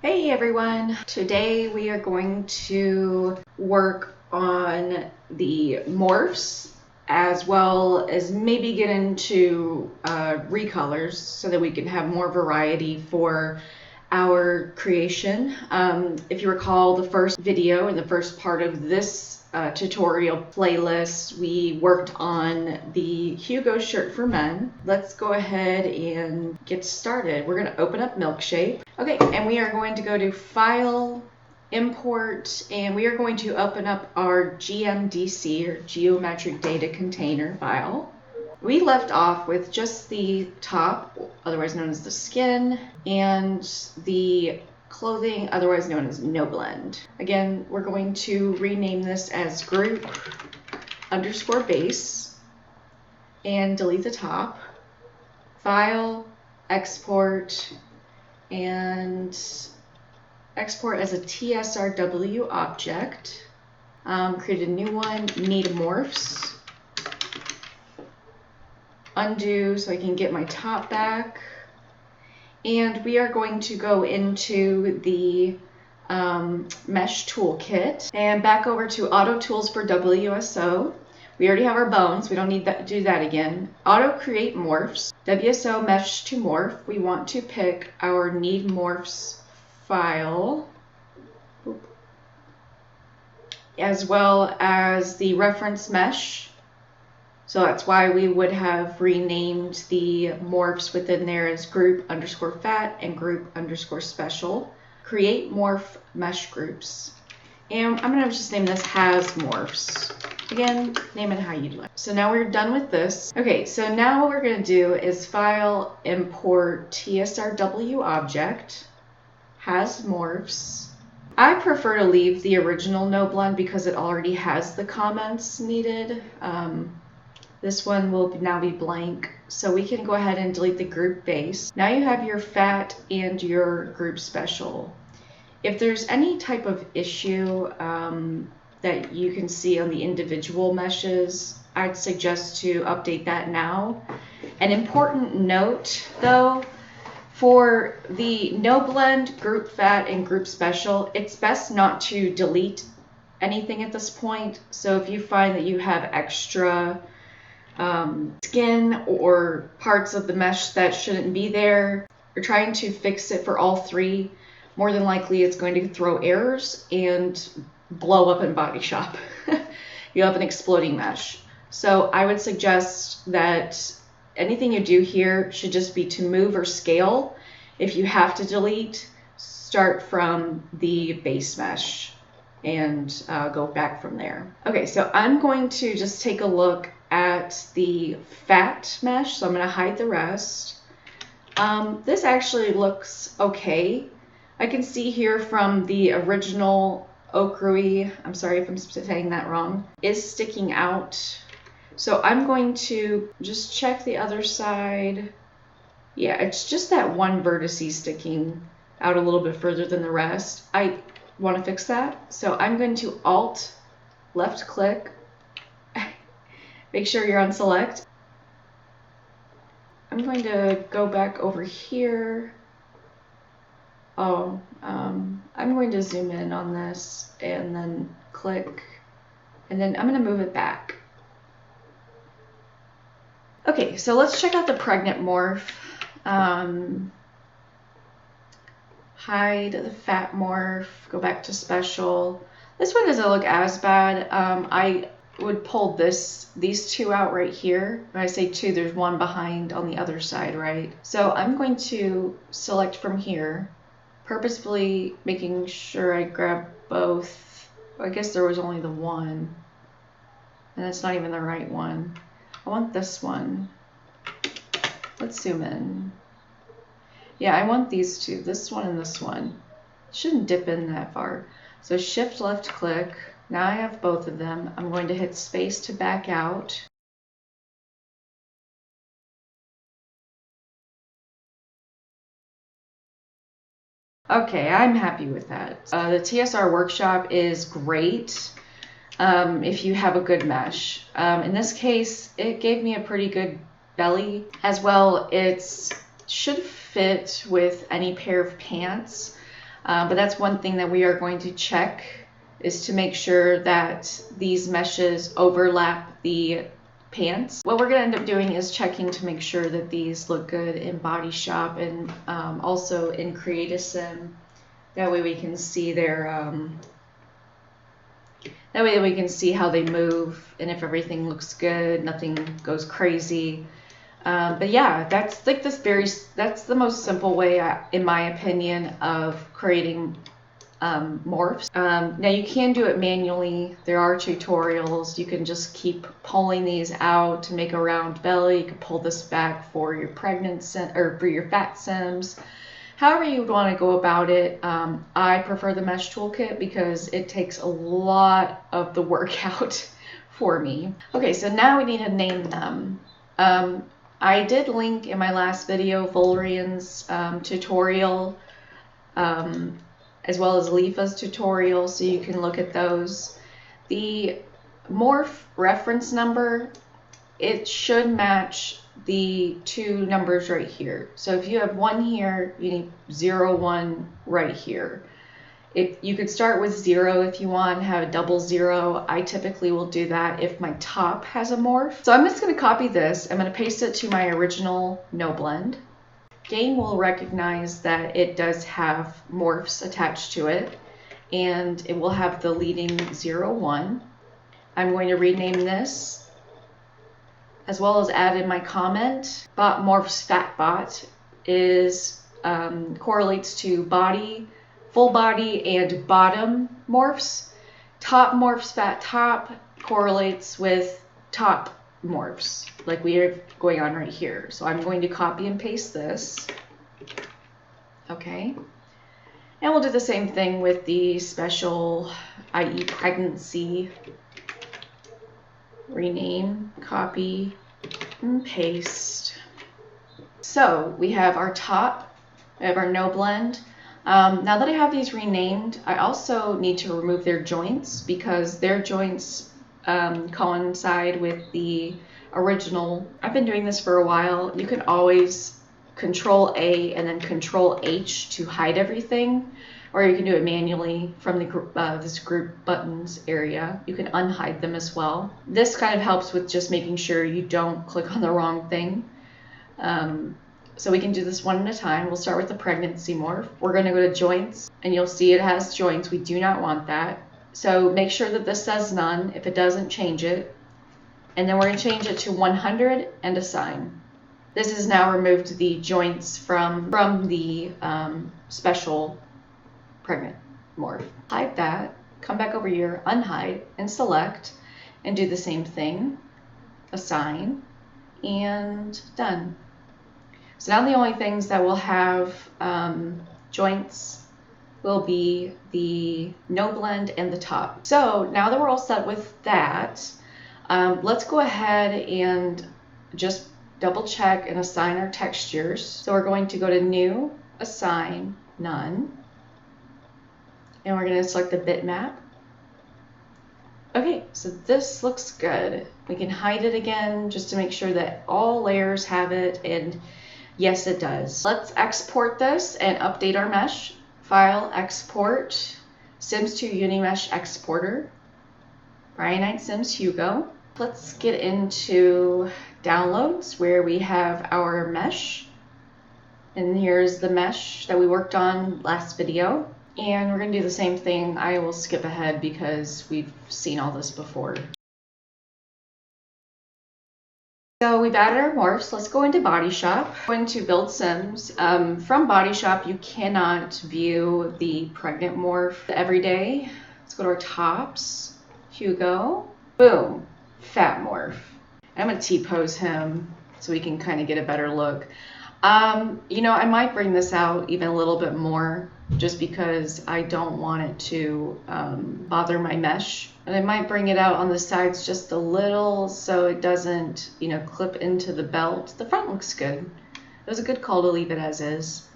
Hey everyone! Today we are going to work on the morphs as well as maybe get into recolors so that we can have more variety for our creation. If you recall the first video in the first part of this tutorial playlist, we worked on the Hugo shirt for men. Let's go ahead and get started. We're going to open up Milkshape. Okay, and we are going to go to File, Import, and we are going to open up our GMDC, or Geometric Data Container file. We left off with just the top, otherwise known as the skin, and the clothing, otherwise known as no blend. Again, we're going to rename this as group underscore base and delete the top. File, export, and export as a TSRW object. Create a new one, need morphs. Undo so I can get my top back. And we are going to go into the mesh toolkit and back over to auto tools for WSO. We already have our bones, we don't need to do that again. Auto create morphs, WSO mesh to morph. We want to pick our need morphs file, as well as the reference mesh. So that's why we would have renamed the morphs within there as group underscore fat and group underscore special. Create morph mesh groups. And I'm going to just name this has morphs. Again, name it how you'd like. So now we're done with this. Okay, so now what we're going to do is file, import TSRW object, has morphs. I prefer to leave the original no blend because it already has the comments needed. This one will now be blank, so we can go ahead and delete the group base. Now you have your fat and your group special. If there's any type of issue that you can see on the individual meshes, I'd suggest to update that now. An important note though, for the no blend, group fat, and group special, it's best not to delete anything at this point. So if you find that you have extra skin or parts of the mesh that shouldn't be there, you're trying to fix it for all three, more than likely it's going to throw errors and blow up in Body Shop. You'll have an exploding mesh. So I would suggest that anything you do here should just be to move or scale. If you have to delete, start from the base mesh and go back from there. Okay, so I'm going to just take a look at the fat mesh, so I'm going to hide the rest. This actually looks okay. I can see here from the original ochre, I'm sorry if I'm saying that wrong, is sticking out. So I'm going to just check the other side. Yeah, it's just that one vertice sticking out a little bit further than the rest. I want to fix that. So I'm going to Alt, left click, make sure you're on select. I'm going to go back over here. I'm going to zoom in on this and then click, and then I'm going to move it back. Okay, so let's check out the pregnant morph. Hide the fat morph, go back to special. This one doesn't look as bad. I would pull these two out right here. When I say two, there's one behind on the other side, right? So I'm going to select from here, purposefully making sure I grab both. I guess there was only the one, and it's not even the right one. I want this one. Let's zoom in. Yeah, I want these two, this one and this one. Shouldn't dip in that far. So shift left click. Now I have both of them. I'm going to hit space to back out. Okay, I'm happy with that. The TSR workshop is great if you have a good mesh. In this case, it gave me a pretty good belly. As well, it should fit with any pair of pants. But that's one thing that we are going to check, is to make sure that these meshes overlap the pants. What we're going to end up doing is checking to make sure that these look good in Body Shop and also in Create a Sim. That way we can see their that way we can see how they move and if everything looks good, nothing goes crazy. But yeah, that's like that's the most simple way, in my opinion, of creating morphs. Now you can do it manually. There are tutorials. You can just keep pulling these out to make a round belly. You can pull this back for your pregnant sim or for your fat sims. However you would want to go about it. I prefer the mesh toolkit because it takes a lot of the work out for me. Okay, so now we need to name them. I did link in my last video Volrian's tutorial, as well as Leafa's tutorial, so you can look at those. The morph reference number, it should match the two numbers right here. So if you have 1 here, you need 0, 1 right here. You could start with 0 if you want, have a double 0. I typically will do that if my top has a morph. So I'm just going to copy this. I'm going to paste it to my original NoBlend. Game will recognize that it does have morphs attached to it, and it will have the leading 0, 1. I'm going to rename this, as well as add in my comment. Bot morphs fat bot is correlates to body, full body, and bottom morphs. Top morphs fat top correlates with top morphs, like we are going on right here. So I'm going to copy and paste this. Okay. And we'll do the same thing with the special, i.e. pregnancy. Rename, copy, and paste. So we have our top, we have our NoBlend. Now that I have these renamed, I also need to remove their joints because their joints coincide with the original. I've been doing this for a while. You can always Control A and then Control H to hide everything, or you can do it manually from the this group buttons area. You can unhide them as well. This kind of helps with just making sure you don't click on the wrong thing. So we can do this one at a time. We'll start with the pregnancy morph. We're going to go to joints, and you'll see it has joints. We do not want that. So make sure that this says none. If it doesn't, change it. And then we're going to change it to 100 and assign. This has now removed the joints from the special pregnant morph. Hide that, come back over here, unhide, and select, and do the same thing. Assign, and done. So now the only things that will have joints will be the NoBlend and the top. So now that we're all set with that, let's go ahead and just double check and assign our textures. So we're going to go to New, Assign, None, and we're going to select the bitmap. Okay, so this looks good. We can hide it again just to make sure that all layers have it, and yes, it does. Let's export this and update our mesh. File, Export, Sims 2 Unimesh Exporter, Friday Night Sims Hugo. Let's get into downloads where we have our mesh. And here's the mesh that we worked on last video. And we're going to do the same thing. I will skip ahead because we've seen all this before. So we've added our morphs. Let's go into Body Shop. Go into Build Sims. From Body Shop, you cannot view the pregnant morph every day. Let's go to our tops. Hugo. Boom. Fat morph. I'm going to T-pose him so we can kind of get a better look. You know, I might bring this out even a little bit more just because I don't want it to bother my mesh. And I might bring it out on the sides just a little so it doesn't, you know, clip into the belt. The front looks good. It was a good call to leave it as is.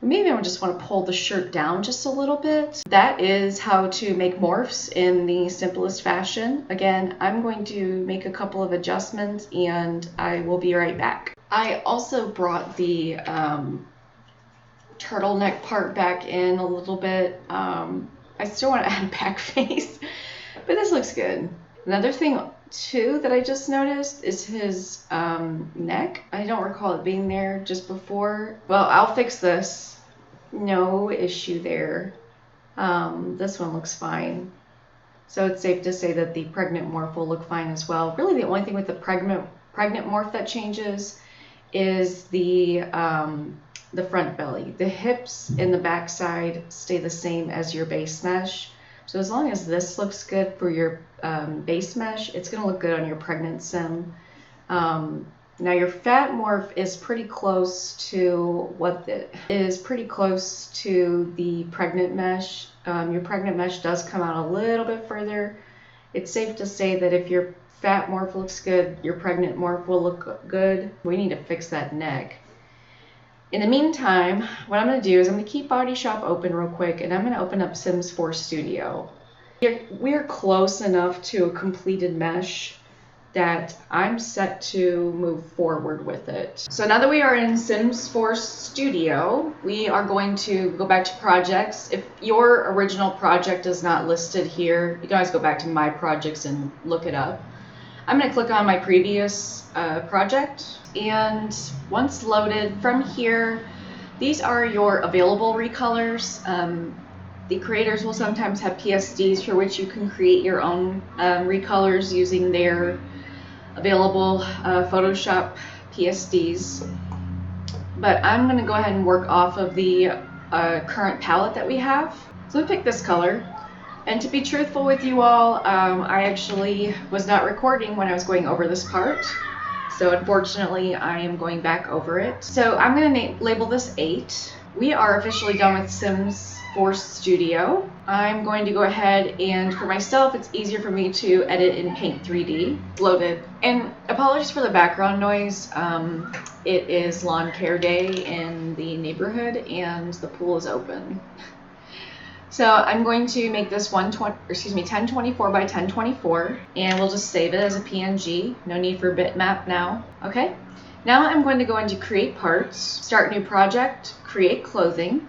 Maybe I just want to pull the shirt down just a little bit. That is how to make morphs in the simplest fashion. Again, I'm going to make a couple of adjustments and I will be right back. I also brought the turtleneck part back in a little bit. I still want to add back face, but this looks good. Another thing too that I just noticed is his neck. I don't recall it being there just before. Well, I'll fix this. No issue there. This one looks fine. So it's safe to say that the pregnant morph will look fine as well. Really the only thing with the pregnant morph that changes is the front belly. The hips and the back side stay the same as your base mesh. So as long as this looks good for your base mesh, it's going to look good on your pregnant sim. Now your fat morph is pretty close to the pregnant mesh. Your pregnant mesh does come out a little bit further. It's safe to say that if your fat morph looks good, your pregnant morph will look good. We need to fix that neck. In the meantime, what I'm going to do is I'm going to keep Body Shop open real quick, and I'm going to open up Sims 4 Studio. We're close enough to a completed mesh that I'm set to move forward with it. So now that we are in Sims 4 Studio, we are going to go back to projects. If your original project is not listed here, you can always go back to My Projects and look it up. I'm going to click on my previous project, and once loaded from here, these are your available recolors. The creators will sometimes have PSDs for which you can create your own recolors using their available Photoshop PSDs. But I'm going to go ahead and work off of the current palette that we have. So I'm going to pick this color. And to be truthful with you all, I actually was not recording when I was going over this part. So unfortunately, I am going back over it. So I'm going to label this 8. We are officially done with Sims 4 Studio. I'm going to go ahead and for myself, it's easier for me to edit in Paint 3D. Loaded. And apologies for the background noise. It is lawn care day in the neighborhood and the pool is open. So I'm going to make this 1024 by 1024, and we'll just save it as a PNG. No need for bitmap now. Okay. Now I'm going to go into Create Parts, Start New Project, Create Clothing.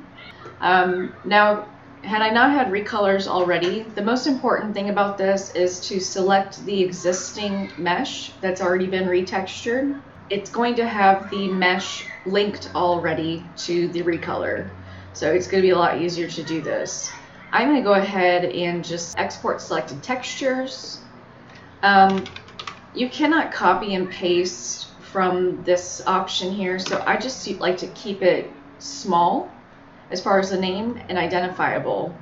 Now, had I not had recolors already, the most important thing about this is to select the existing mesh that's already been retextured. It's going to have the mesh linked already to the recolor. So it's going to be a lot easier to do this. I'm going to go ahead and just export selected textures. You cannot copy and paste from this option here, so I just like to keep it small as far as the name and identifiable.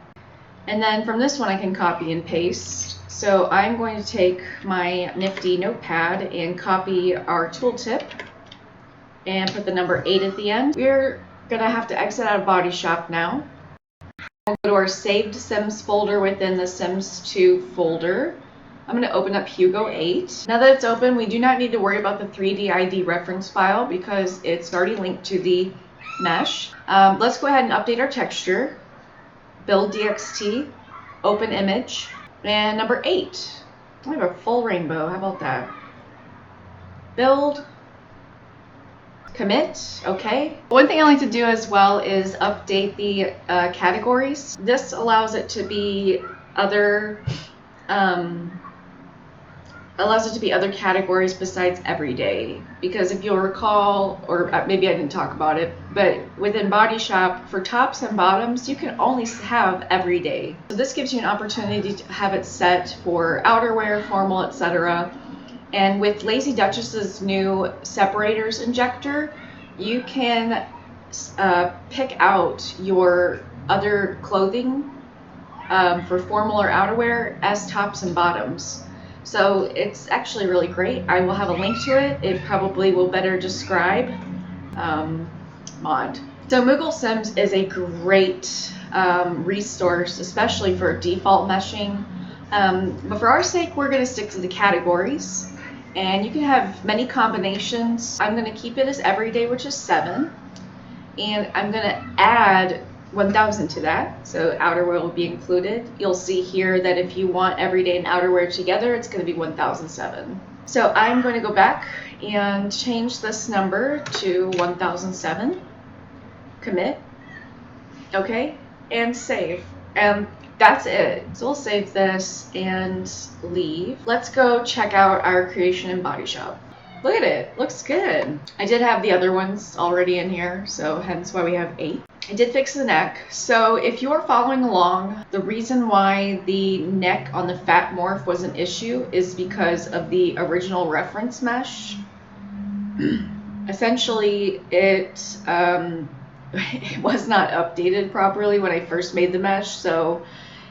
And then from this one I can copy and paste. So I'm going to take my nifty notepad and copy our tooltip and put the number 8 at the end. We're gonna have to exit out of Body Shop now. We'll go to our saved Sims folder within the Sims 2 folder. I'm gonna open up Hugo 8. Now that it's open, we do not need to worry about the 3D ID reference file because it's already linked to the mesh. Let's go ahead and update our texture. Build DXT, open image, and number 8. We have a full rainbow, how about that? Build. Commit, okay. One thing I like to do as well is update the categories. This allows it to be other categories besides everyday. Because if you'll recall, or maybe I didn't talk about it, but within Body Shop, for tops and bottoms, you can only have everyday. So this gives you an opportunity to have it set for outerwear, formal, etc. And with LazyDuchess's new separators injector, you can pick out your other clothing for formal or outerwear as tops and bottoms. So it's actually really great. I will have a link to it. It probably will better describe mod. So MoogleSims is a great resource, especially for default meshing. But for our sake, we're going to stick to the categories. And you can have many combinations. I'm going to keep it as everyday, which is 7. And I'm going to add 1,000 to that. So outerwear will be included. You'll see here that if you want everyday and outerwear together, it's going to be 1,007. So I'm going to go back and change this number to 1,007. Commit. Okay, and save. And that's it. So we'll save this and leave. Let's go check out our creation in Body Shop. Look at it, looks good. I did have the other ones already in here, so hence why we have 8. I did fix the neck. So if you are following along, the reason why the neck on the fat morph was an issue is because of the original reference mesh. Essentially, it was not updated properly when I first made the mesh. So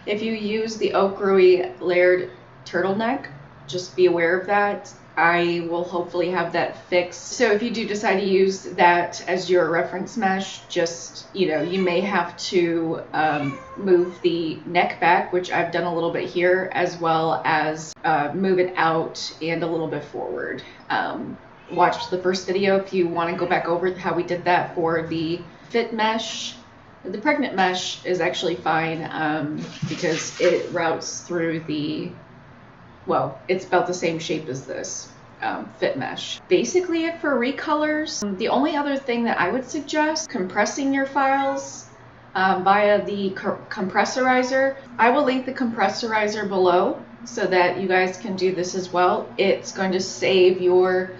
if you use the Oak-Rui layered turtleneck, just be aware of that. I will hopefully have that fixed. So if you do decide to use that as your reference mesh, just, you know, you may have to move the neck back, which I've done a little bit here, as well as move it out and a little bit forward. Watch the first video if you want to go back over how we did that for the fit mesh. The pregnant mesh is actually fine because it routes through the, well, it's about the same shape as this fit mesh. Basically it for recolors. The only other thing that I would suggest, compressing your files via the Compressorizer. I will link the Compressorizer below so that you guys can do this as well. It's going to save your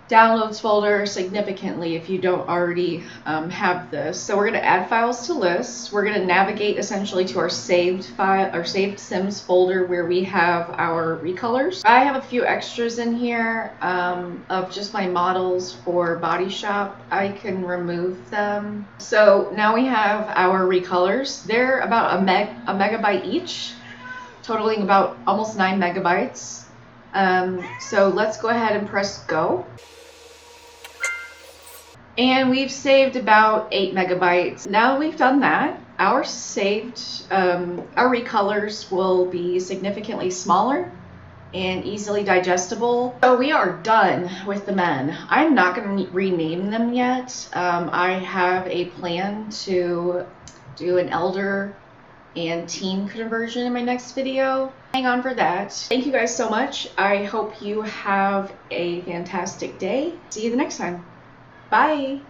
downloads folder significantly if you don't already have this. So we're going to add files to lists. We're going to navigate essentially to our saved file, our saved Sims folder where we have our recolors. I have a few extras in here of just my models for Body Shop. I can remove them. So now we have our recolors. They're about a megabyte each, totaling about almost 9 megabytes. So let's go ahead and press go. And we've saved about 8 megabytes. Now that we've done that, our recolors will be significantly smaller and easily digestible. So we are done with the men. I'm not going to rename them yet. I have a plan to do an elder and teen conversion in my next video. Hang on for that. Thank you guys so much. I hope you have a fantastic day. See you the next time. Bye.